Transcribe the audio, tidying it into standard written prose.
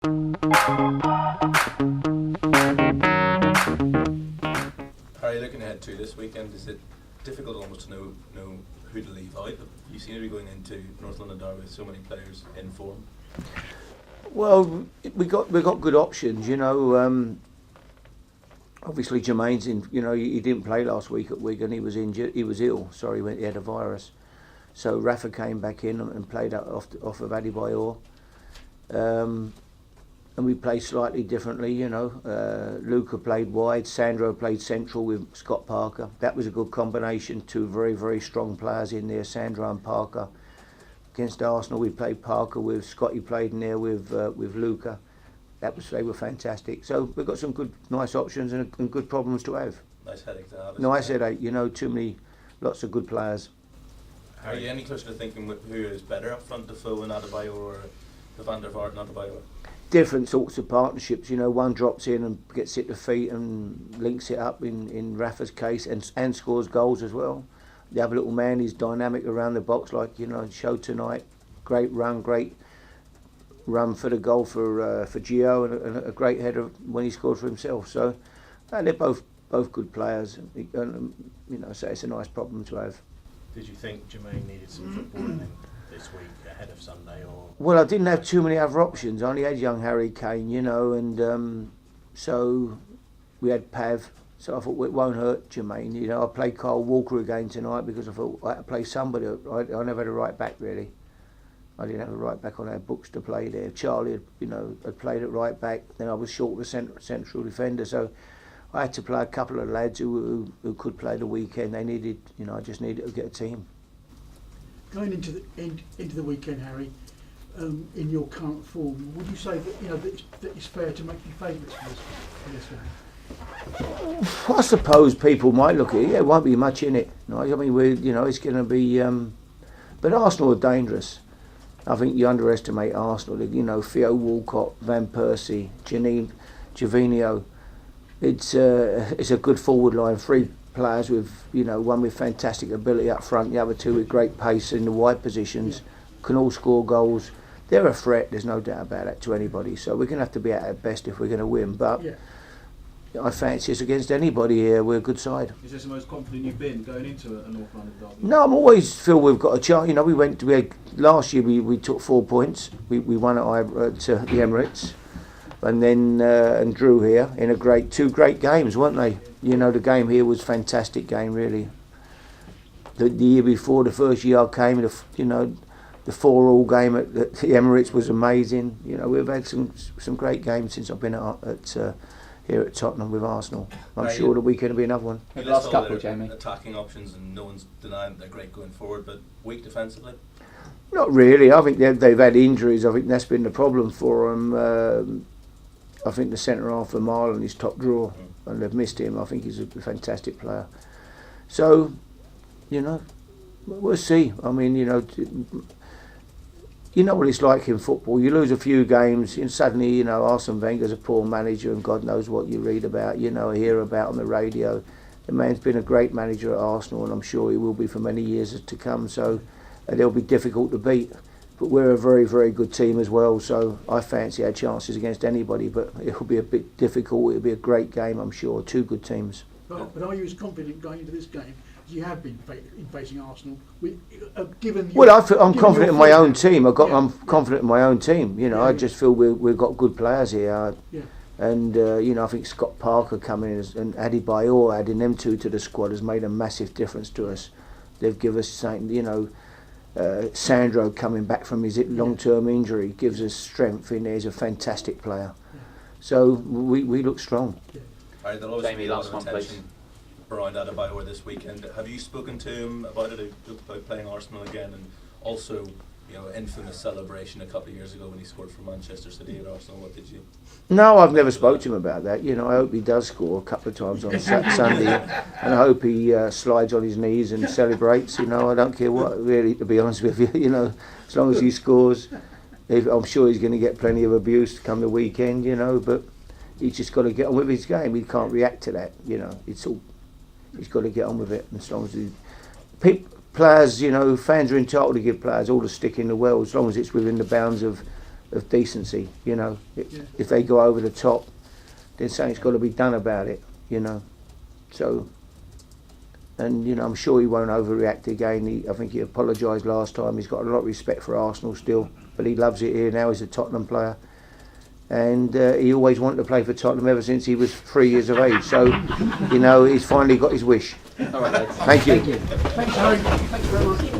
Harry, looking ahead to this weekend, is it difficult almost to know who to leave out? But you seem to be going into North London Derby with so many players in form. Well, we got good options, you know. Obviously, Jermaine's in. You know, he didn't play last week at Wigan. He was injured. He was ill. Sorry, he had a virus. So Rafa came back in and played off of Adebayor. And we played slightly differently, you know. Luca played wide. Sandro played central with Scott Parker. That was a good combination. Two very, very strong players in there, Sandro and Parker. Against Arsenal, we played Parker with Scotty played in there with Luca. They were fantastic. So we've got some good, nice options and good problems to have. Nice headache to have. Nice headache, you know. Lots of good players. Are you any closer to thinking who is better up front, Defoe and Adebayor, or the Van der Vaart and Adebayor? Different sorts of partnerships, you know. One drops in and gets hit the feet and links it up in Rafa's case and scores goals as well. The other little man is dynamic around the box, like, you know, showed tonight. Great run for the goal for Gio, and a great header when he scored for himself. So they're both good players, and you know, so it's a nice problem to have. Did you think Jermaine needed some football in him this week ahead of Sunday, or? Well, I didn't have too many other options. I only had young Harry Kane, you know, and so we had Pav. So I thought, well, it won't hurt Jermaine. You know, I played Kyle Walker again tonight because I thought I had to play somebody. I never had a right back really. I didn't have a right back on our books to play there. Charlie, had played at right back. Then I was short of a central defender, so I had to play a couple of lads who could play the weekend. They needed, you know, I just needed to get a team. Going into the weekend, Harry, in your current form, would you say that that it's fair to make you favourites for this one? I suppose people might look at it. Yeah, it won't be much in it. No, I mean, it's going to be. But Arsenal are dangerous. I think you underestimate Arsenal. You know, Theo Walcott, Van Persie, Gervinho. It's a good forward line. Three players with, you know, one with fantastic ability up front, the other two with great pace in the wide positions, can all score goals. They're a threat. There's no doubt about that to anybody. So we're going to have to be at our best if we're going to win. But I fancy us against anybody here. We're a good side. Is this the most confident you've been going into a North London derby? No, I'm always feel we've got a chance. You know, last year we took 4 points. We won at the Emirates, and then and drew here in two great games, weren't they? You know, the game here was a fantastic game, really. The year before, the first year I came, the 4-4 game at the Emirates was amazing. You know, we've had some great games since I've been here at Tottenham with Arsenal. I'm sure the weekend will be another one. The last couple, Jamie. Attacking options, and no one's denying that they're great going forward, but weak defensively? Not really. I think they've had injuries. I think that's been the problem for them. I think the centre half of Marlon is top drawer, and they've missed him. I think he's a fantastic player. So, you know, we'll see. I mean, you know what it's like in football. You lose a few games, and suddenly, you know, Arsene Wenger's a poor manager, and God knows what you read about, you know, hear about on the radio. The man's been a great manager at Arsenal, and I'm sure he will be for many years to come. So they'll be difficult to beat. But we're a very, very good team as well. So I fancy our chances against anybody. But it'll be a bit difficult. It'll be a great game, I'm sure. Two good teams. But are you as confident going into this game as you have been in facing Arsenal? I'm confident in my own team. I'm confident in my own team. You know, I just feel we've got good players here. And you know, I think Scott Parker coming in and Adebayor, adding them two to the squad has made a massive difference to us. They've given us something, you know. Sandro coming back from his long-term injury gives us strength in there. He's a fantastic player. So we look strong. Alright, there'll always be a lot of attention around Adebayor this weekend. Have you spoken to him about it, about playing Arsenal again, and also, you know, infamous celebration a couple of years ago when he scored for Manchester City at Arsenal? What did you? No, I've never spoke to him about that. You know, I hope he does score a couple of times on Sunday, and I hope he slides on his knees and celebrates. You know, I don't care what, really, to be honest with you. You know, as long as he scores, I'm sure he's going to get plenty of abuse come the weekend. You know, but he's just got to get on with his game. He can't react to that. You know, he's got to get on with it. And as long as players, you know, fans are entitled to give players all the stick in the world, as long as it's within the bounds of of decency, you know. Yeah. If they go over the top, then something's got to be done about it, you know. So, and you know, I'm sure he won't overreact again. I think he apologised last time. He's got a lot of respect for Arsenal still, but he loves it here now. He's a Tottenham player, and he always wanted to play for Tottenham ever since he was 3 years of age. So, you know, he's finally got his wish. All right, lads. Thank you. Thanks, Harry. Thanks very much.